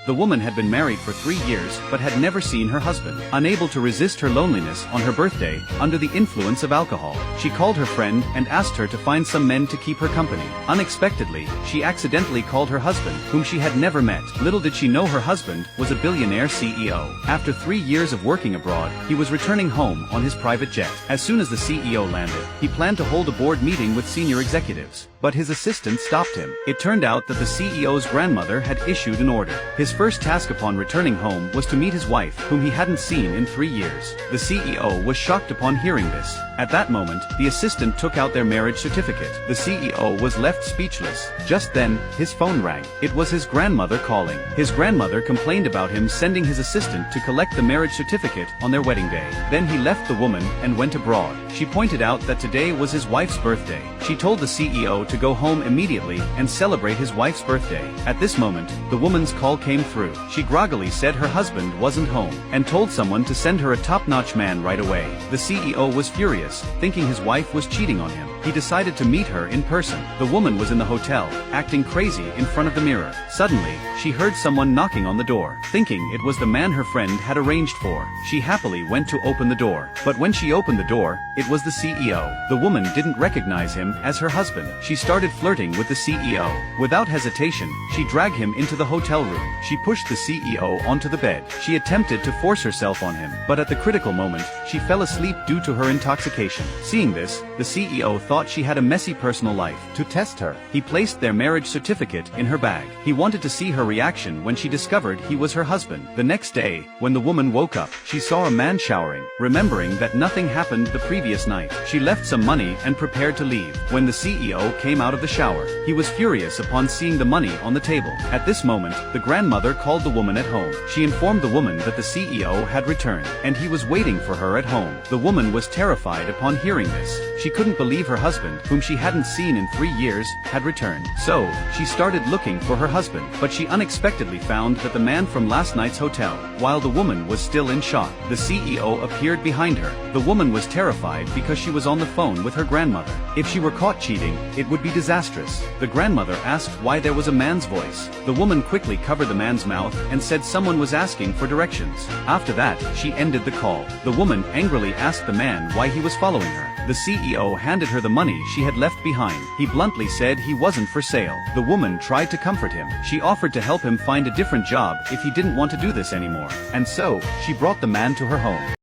The woman had been married for 3 years but had never seen her husband. Unable to resist her loneliness on her birthday, under the influence of alcohol, she called her friend and asked her to find some men to keep her company. Unexpectedly, she accidentally called her husband, whom she had never met. Little did she know her husband was a billionaire CEO. After 3 years of working abroad, he was returning home on his private jet. As soon as the CEO landed, he planned to hold a board meeting with senior executives. But his assistant stopped him. It turned out that the CEO's grandmother had issued an order. His first task upon returning home was to meet his wife, whom he hadn't seen in 3 years. The CEO was shocked upon hearing this. At that moment, the assistant took out their marriage certificate. The CEO was left speechless. Just then, his phone rang. It was his grandmother calling. His grandmother complained about him sending his assistant to collect the marriage certificate on their wedding day. Then he left the woman and went abroad. She pointed out that today was his wife's birthday. She told the CEO to go home immediately and celebrate his wife's birthday. At this moment, the woman's call came through. She groggily said her husband wasn't home, and told someone to send her a top-notch man right away. The CEO was furious, thinking his wife was cheating on him. He decided to meet her in person. The woman was in the hotel, acting crazy in front of the mirror. Suddenly, she heard someone knocking on the door. Thinking it was the man her friend had arranged for, she happily went to open the door. But when she opened the door, it was the CEO. The woman didn't recognize him as her husband. She started flirting with the CEO. Without hesitation, she dragged him into the hotel room. She pushed the CEO onto the bed. She attempted to force herself on him, but at the critical moment, she fell asleep due to her intoxication. Seeing this, the CEO thought she had a messy personal life. To test her, he placed their marriage certificate in her bag. He wanted to see her reaction when she discovered he was her husband. The next day, when the woman woke up, she saw a man showering. Remembering that nothing happened the previous night, she left some money and prepared to leave. When the CEO came out of the shower, he was furious upon seeing the money on the table. At this moment, the grandmother called the woman at home. She informed the woman that the CEO had returned, and he was waiting for her at home. The woman was terrified upon hearing this. She couldn't believe her husband, whom she hadn't seen in 3 years, had returned. So, she started looking for her husband, but she unexpectedly found that the man from last night's hotel. While the woman was still in shock, the CEO appeared behind her. The woman was terrified because she was on the phone with her grandmother. If she were caught cheating, it would be disastrous. The grandmother asked why there was a man's voice. The woman quickly covered the man's mouth and said someone was asking for directions. After that, she ended the call. The woman angrily asked the man why he was following her. The CEO handed her the money she had left behind. He bluntly said he wasn't for sale. The woman tried to comfort him. She offered to help him find a different job if he didn't want to do this anymore. And so, she brought the man to her home.